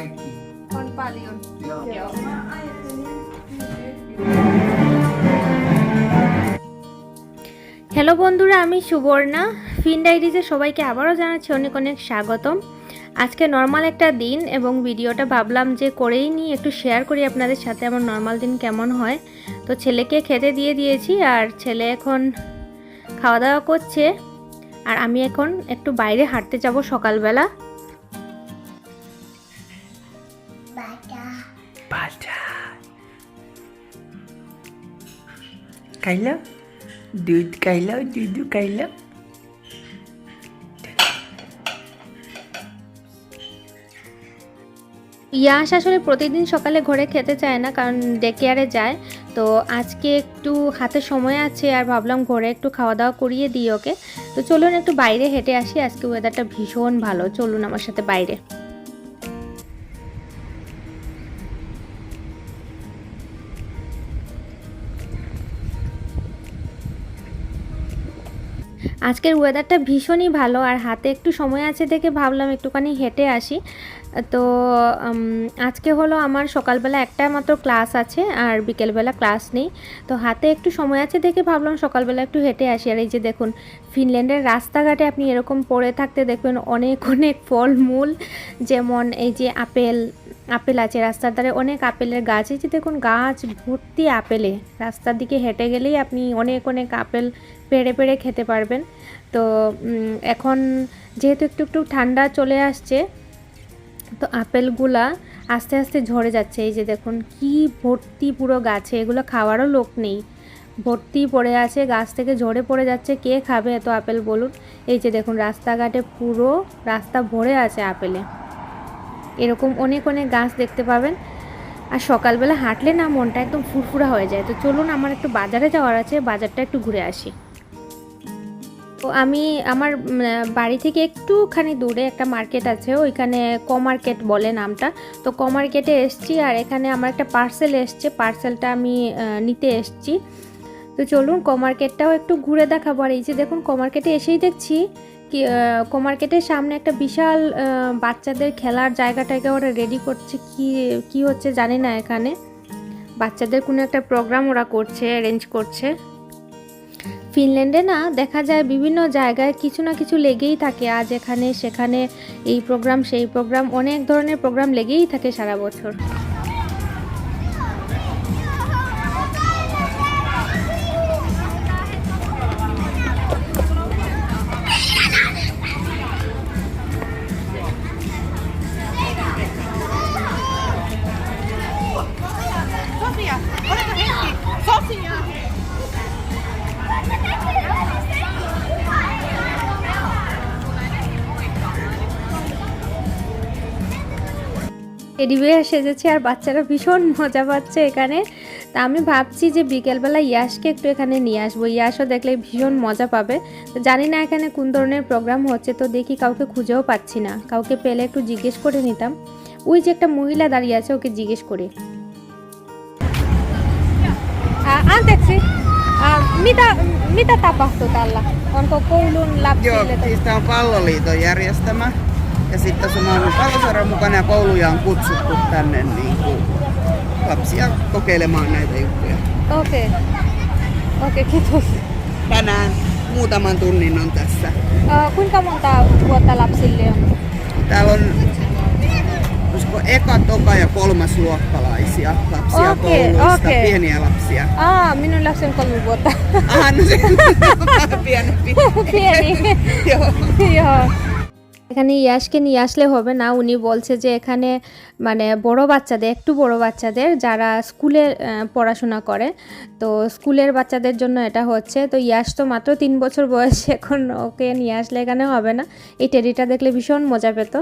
kaikki. On paljon. Joo. Hello বন্ধুরা, আমি সুবর্ণা। ফিন ডায়েরিজে সবাইকে আবারও জানাচ্ছি অনেক অনেক স্বাগতম। আজকে নর্মাল একটা দিন এবং ভিডিওটা ভাবলাম যে করেই নিই, একটু শেয়ার করি আপনাদের সাথে আমার নর্মাল দিন কেমন হয়। তো ছেলেকে খেতে দিয়ে দিয়েছি আর ছেলে এখন খাওয়া দাওয়া করছে, আর আমি এখন একটু বাইরে হাঁটতে যাব সকালবেলা। খাইলাম দুধ, খাইলাম দুধ, খাইলাম। ইয়াশ আসলে প্রতিদিন সকালে ঘরে খেতে চায় না, কারণ ডে কেয়ারে যায়। তো আজকে একটু হাতে সময় আছে আর ভাবলাম ঘরে একটু খাওয়া দাওয়া করিয়ে দিই ওকে। তো চলুন একটু বাইরে হেঁটে আসি, আজকে ওয়েদারটা ভীষণ ভালো। চলুন আমার সাথে বাইরে। আজকের ওয়েদারটা ভীষণই ভালো আর হাতে একটু সময় আছে দেখে ভাবলাম একটুখানি হেঁটে আসি। তো আজকে হলো আমার সকালবেলা একটা মাত্র ক্লাস আছে আর বিকেলবেলা ক্লাস নেই। তো হাতে একটু সময় আছে দেখে ভাবলাম সকালবেলা একটু হেঁটে আসি। আর এই যে দেখুন, ফিনল্যান্ডের রাস্তাঘাটে আপনি এরকম পড়ে থাকতে দেখবেন অনেক অনেক ফলমূল, যেমন এই যে আপেল আছে রাস্তার ধারে, অনেক আপেলের গাছ। এই যে দেখুন, গাছ ভর্তি আপেলে। রাস্তার দিকে হেঁটে গেলেই আপনি অনেক অনেক আপেল পেড়ে পেড়ে খেতে পারবেন। তো এখন যেহেতু একটু একটু ঠান্ডা চলে আসছে, তো আপেলগুলা আস্তে আস্তে ঝরে যাচ্ছে। এই যে দেখুন কি ভর্তি পুরো গাছে, এগুলো খাওয়ারও লোক নেই, ভর্তি পড়ে আছে, গাছ থেকে ঝরে পড়ে যাচ্ছে। কে খাবে এত আপেল বলুন। এই যে দেখুন রাস্তাঘাটে পুরো রাস্তা ভরে আছে আপেলে। এরকম অনেক অনেক গাছ দেখতে পাবেন। আর সকালবেলা হাঁটলে না মনটা একদম ফুরফুরা হয়ে যায়। তো চলুন, আমার একটু বাজারে যাওয়ার আছে, বাজারটা একটু ঘুরে আসি। তো আমি আমার বাড়ি থেকে একটুখানি দূরে একটা মার্কেট আছে, ওইখানে মার্কেট বলে নামটা। তো মার্কেটে এসছি আর এখানে আমার একটা পার্সেল এসছে, পার্সেলটা আমি নিতে এসছি। তো চলুন মার্কেটটাও একটু ঘুরে দেখাবো। আর এই যে দেখুন মার্কেটে এসেই দেখছি কি মার্কেটের সামনে একটা বিশাল বাচ্চাদের খেলার জায়গাটাকে ওরা রেডি করছে। কি হচ্ছে জানি না, এখানে বাচ্চাদের কোনো একটা প্রোগ্রাম ওরা করছে, অ্যারেঞ্জ করছে। ফিনল্যান্ডে না দেখা যায় বিভিন্ন জায়গায় কিছু না কিছু লেগেই থাকে, আজ এখানে সেখানে এই প্রোগ্রাম সেই প্রোগ্রাম, অনেক ধরনের প্রোগ্রাম লেগেই থাকে সারা বছর। টেডি বিয়ার সেজেছে আর বাচ্চারা ভীষণ মজা পাচ্ছে এখানে। তা আমি ভাবছি যে বিকেলবেলা ইয়াশকে একটু এখানে নিয়ে আসবো, ইয়াশও দেখলে ভীষণ মজা পাবে। তো জানি না এখানে কোন ধরনের প্রোগ্রাম হচ্ছে, তো দেখি কাউকে খুঁজেও পাচ্ছি না, কাউকে পেলে একটু জিজ্ঞেস করে নিতাম। ওই যে একটা মহিলা দাঁড়িয়ে আছে, ওকে জিজ্ঞেস করি। Anteeksi, mitä tapahtui tällä? Onko koulun Joo, lapsille? siis tää on palloliiton järjestämä. Ja sitten tässä on ollut palloseuran mukana ja kouluja on kutsuttu tänne niin kuin lapsia kokeilemaan näitä juttuja. Okei, kiitos. Tänään muutaman tunnin on tässä. Kuinka monta vuotta lapsille on? Täällä on olisiko eka, toka ja kolmas luokkalaisia lapsia kouluista, pieniä lapsia. Minun lapsi on 3 vuotta. Aha, no se on pienempi. Pieni. Joo. এখানে ইয়াশকে নিয়ে আসলে হবে না, উনি বলছে যে এখানে মানে বড় বাচ্চাদের, একটু বড় বাচ্চাদের যারা স্কুলে পড়াশোনা করে, তো স্কুলের বাচ্চাদের জন্য এটা হচ্ছে। তো ইয়াশ তো মাত্র 3 বছর বয়স, এখন ওকে নিয়ে আসলে এখানে হবে না। এই টেডিটা দেখলে ভীষণ মজা পেত।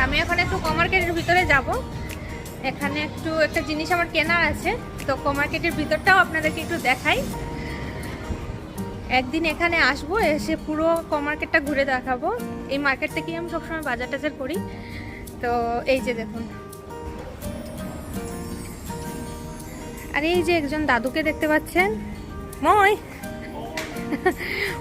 আমি এখন একটু মার্কেটের ভিতরে যাব, এখানে একটা জিনিস আমার কেনার আছে। তো মার্কেটের ভিতরটাও আপনাদেরকে একটু দেখাই। একদিন এখানে আসবো, এসে পুরো মার্কেটটা ঘুরে দেখাবো। এই মার্কেট থেকেই আমি সবসময় বাজার টাজার করি। তো এই যে দেখুন, আর এই যে একজন দাদুকে দেখতে পাচ্ছেন, মই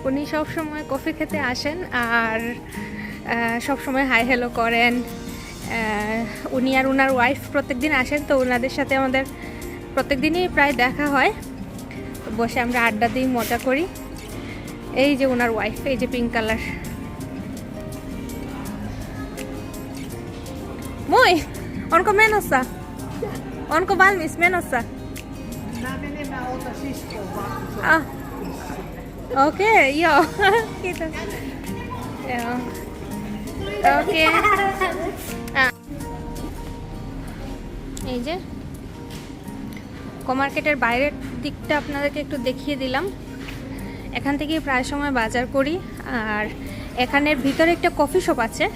উনি সব সময় কফি খেতে আসেন আর সব সময় হাই হ্যালো করেন। উনি আর ওনার ওয়াইফ প্রত্যেকদিন আসেন, তো ওনাদের সাথে আমাদের প্রত্যেকদিনই প্রায় দেখা হয়। বসে আমরা আড্ডা দিই, মজা করি। এই যে ওনার ওয়াইফ, এই যে pink colour. Moi! Onko menossa? Onko valmis menossa? Mä menen, mä otan siskoon vaan. Ah. Okei, joo. Kiitos. Joo. Okei. এই যে কমার্কেটের বাইরের দিকটা আপনাদেরকে একটু দেখিয়ে দিলাম। এখান থেকে প্রায় সময় বাজার করি। আর এখানের ভিতরে একটা কফি শপ আছে।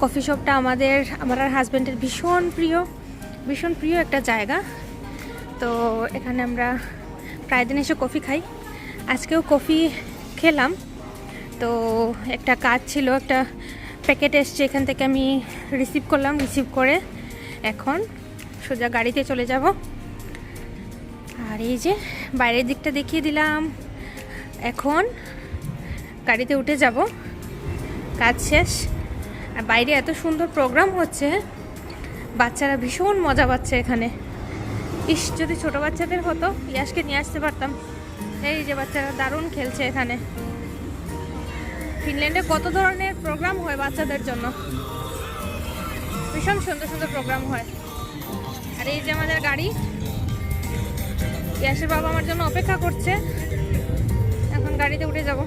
কফি শপটা আমার আর হাজব্যান্ডের ভীষণ প্রিয় একটা জায়গা। তো এখানে আমরা প্রায় দিন এসে কফি খাই। আজকেও কফি খেলাম। তো একটা কাজ ছিল, একটা প্যাকেট এসছে, এখান থেকে আমি রিসিভ করলাম। রিসিভ করে এখন সোজা গাড়িতে চলে যাব। আর এই যে বাইরের দিকটা দেখিয়ে দিলাম। এখন গাড়িতে উঠে যাব, কাজ শেষ। আর বাইরে এত সুন্দর প্রোগ্রাম হচ্ছে, বাচ্চারা ভীষণ মজা পাচ্ছে এখানে। ইস, যদি ছোট বাচ্চাদের হতো, ইয়াসকে নিয়ে আসতে পারতাম। এই যে বাচ্চারা দারুণ খেলছে এখানে। ফিনল্যান্ডে কত ধরনের প্রোগ্রাম হয় বাচ্চাদের জন্য, ভীষণ সুন্দর সুন্দর প্রোগ্রাম হয়। আর এই যে আমাদের গাড়ি, ইয়াসের বাবা আমার জন্য অপেক্ষা করছে। এখন গাড়িতে উঠে যাব।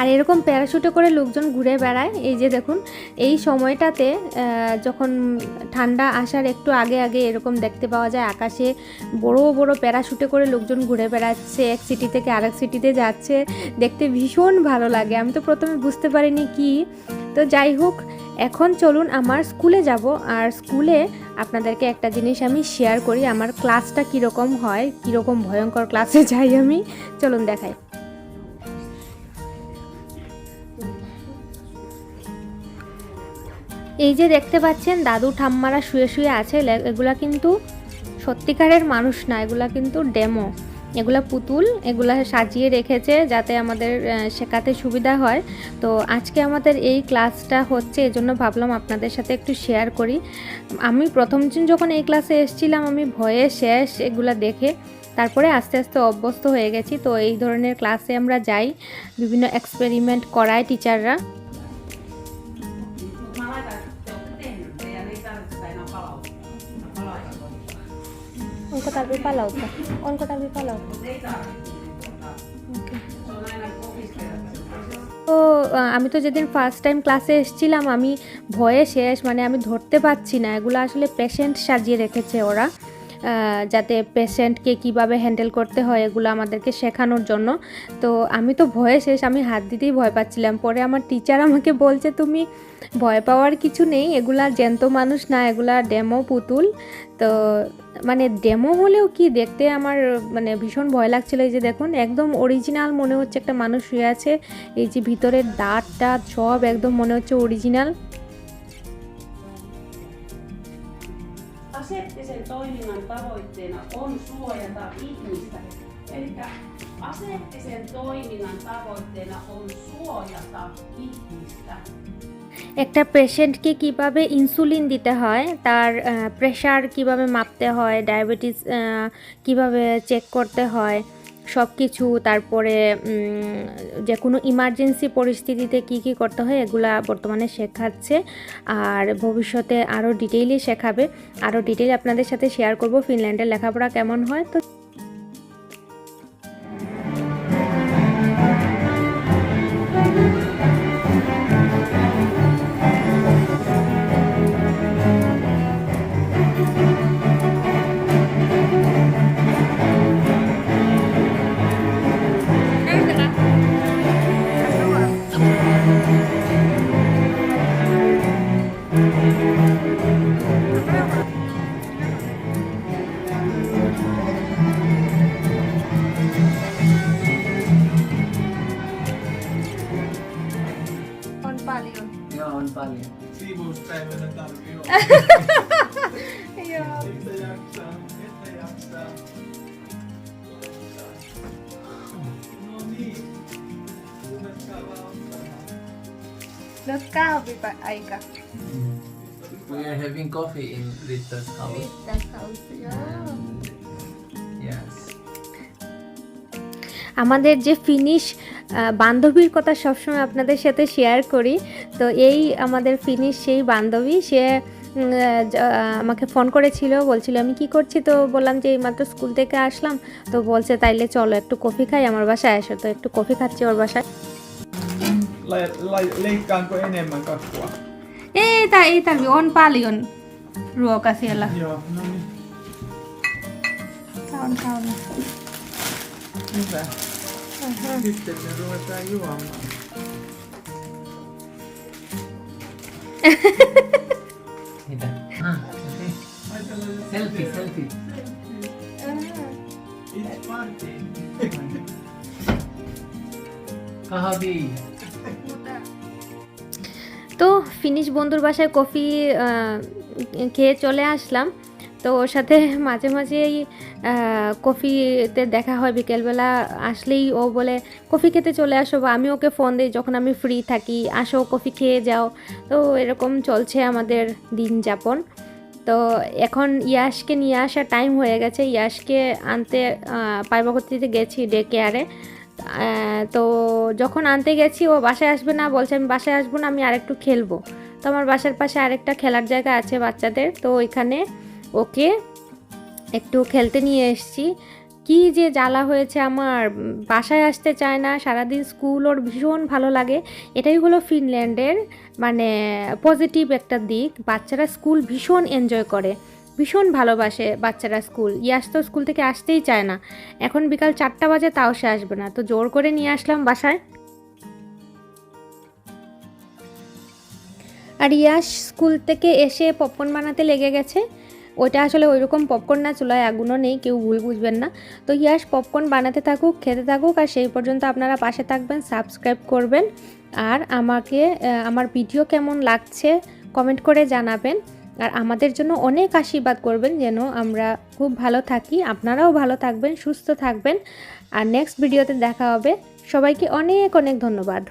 আর এরকম প্যারাশুটে করে লোকজন ঘুরে বেড়ায়। এই যে দেখুন, এই সময়টাতে যখন ঠান্ডা আসার একটু আগে আগে এরকম দেখতে পাওয়া যায় আকাশে বড় বড় প্যারাশুটে করে লোকজন ঘুরে বেড়াচ্ছে, এক সিটি থেকে আরেক সিটিতে যাচ্ছে। দেখতে ভীষণ ভালো লাগে। আমি তো প্রথমে বুঝতে পারিনি কি। তো যাই হোক, এখন চলুন আমার স্কুলে যাব। আর স্কুলে আপনাদেরকে একটা জিনিস আমি শেয়ার করি, আমার ক্লাসটা কীরকম হয়, কীরকম ভয়ঙ্কর ক্লাসে যাই আমি। চলুন দেখাই। এই যে দেখতে পাচ্ছেন দাদু ঠাম্মারা শুয়ে শুয়ে আছে, এগুলা কিন্তু সত্যিকারের মানুষ না, এগুলা কিন্তু ডেমো, এগুলা পুতুল। এগুলা সাজিয়ে রেখেছে যাতে আমাদের শেখাতে সুবিধা হয়। তো আজকে আমাদের এই ক্লাসটা হচ্ছে, এজন্য ভাবলাম আপনাদের সাথে একটু শেয়ার করি। আমি প্রথম দিন যখন এই ক্লাসে এসেছিলাম, আমি ভয়ে শেষ এগুলা দেখে। তারপরে আস্তে আস্তে অভ্যস্ত হয়ে গেছি। তো এই ধরনের ক্লাসে আমরা যাই, বিভিন্ন এক্সপেরিমেন্ট করায় টিচাররা। Onko tarvii palauttaa? Onko tarvii palauttaa? তো আমি তো যেদিন ফার্স্ট টাইম ক্লাসে এসেছিলাম, আমি ভয়ে শেষ, মানে আমি ধরতে পারছি না। এগুলো আসলে পেশেন্ট সাজিয়ে রেখেছে ওরা, যাতে পেশেন্টকে কিভাবে হ্যান্ডেল করতে হয় এগুলো আমাদেরকে শেখানোর জন্য। তো আমি তো ভয়ে শেষ, আমি হাত দিতেই ভয় পাচ্ছিলাম। পরে আমার টিচার আমাকে বলছে, তুমি ভয় পাওয়ার কিছু নেই, এগুলা জ্যান্ত মানুষ না, এগুলা ডেমো পুতুল। তো মানে ডেমো হলেও কি, দেখতে আমার মানে ভীষণ ভয় লাগছিল। এই যে দেখুন, একদম অরিজিনাল মনে হচ্ছে একটা মানুষ শুয়ে আছে। এই যে ভিতরের দাঁতটা সব একদম মনে হচ্ছে original. Aseettisen toiminnan tavoitteena on suojata ihmistä. Eli aseettisen toiminnan tavoitteena on suojata ihmistä. একটা পেশেন্টকে কিভাবে ইনসুলিন দিতে হয়, তার প্রেশার কিভাবে মাপতে হয়, ডায়াবেটিস কিভাবে চেক করতে হয়, সব কিছু। তারপরে যে কোনো ইমার্জেন্সি পরিস্থিতিতে কি কি করতে হয়, এগুলা বর্তমানে শেখাচ্ছে। আর ভবিষ্যতে আরও ডিটেইলি শেখাবে, আরও ডিটেইল আপনাদের সাথে শেয়ার করব ফিনল্যান্ডের লেখাপড়া কেমন হয়। তো Nyt kahviaika. We are having coffee in Rita's house. Yes. আমাদের যে ফিনিশ বান্ধবীর কথা সবসময় আপনাদের সাথে শেয়ার করি, তো এই আমাদের ফিনিশ সেই বান্ধবী, সে আমাকে ফোন করেছিল, বলছিল আমি কি করছি, তো বললাম যে এইমাত্র স্কুল থেকে আসলাম, তো বলছে তাইলে চলো একটু কফি খাই আমার বাসায় এসো, তো একটু কফি খাচ্ছি ওর বাসায়। Leikkaanko enemmän kakkua? Ei tarvi, on paljon ruoka siellä. Joo, no niin. Kaun. Hyvä. Sitten me ruvetaan juomaan. Mitä? Okay. Selfie. It's party. Kahvi. তো ফিনিশ বন্ধুর বাসায় কফি খেয়ে চলে আসলাম। তো ওর সাথে মাঝে মাঝেই কফিতে দেখা হয়, বিকেলবেলা আসলেই ও বলে কফি খেতে চলে আসো, বা আমি ওকে ফোন দিই যখন আমি ফ্রি থাকি, আসো কফি খেয়ে যাও। তো এরকম চলছে আমাদের দিন যাপন। তো এখন ইয়াশকে নিয়ে আসার টাইম হয়ে গেছে, ইয়াশকে আনতে পাইবাগতিতে গেছি ডে কেয়ারে। তো যখন আনতে গেছি ও বাসায় আসবে না, বলছে আমি বাসায় আসবো না, আমি আরেকটু খেলবো। তো আমার বাসার পাশে আরেকটা খেলার জায়গা আছে বাচ্চাদের, তো ওইখানে ওকে একটু খেলতে নিয়ে এসেছি। কি যে জ্বালা হয়েছে আমার, বাসায় আসতে চায় না, সারাদিন স্কুল ওর ভীষণ ভালো লাগে। এটাই হলো ফিনল্যান্ডের মানে পজিটিভ একটা দিক, বাচ্চারা স্কুল ভীষণ এনজয় করে, ভীষণ ভালোবাসে বাচ্চারা স্কুল। ইয়াস তো স্কুল থেকে আসতেই চায় না, এখন বিকাল 4টা বাজে তাও সে আসবে না, তো জোর করে নিয়ে আসলাম বাসায়। আর ইয়াস স্কুল থেকে এসে পপকর্ন বানাতে লেগে গেছে। ওইটা আসলে ওইরকম পপকর্ন না, চুলায় আগুনও নেই, কেউ ভুল বুঝবেন না। তো ইয়াস পপকর্ন বানাতে থাকুক, খেতে থাকুক, আর সেই পর্যন্ত আপনারা পাশে থাকবেন, সাবস্ক্রাইব করবেন, আর আমাকে আমার ভিডিও কেমন লাগছে কমেন্ট করে জানাবেন, আর আমাদের জন্য অনেক আশীর্বাদ করবেন যেন আমরা খুব ভালো থাকি, আপনারাও ভালো থাকবেন, সুস্থ থাকবেন। আর নেক্সট ভিডিওতে দেখা হবে। সবাইকে অনেক অনেক ধন্যবাদ।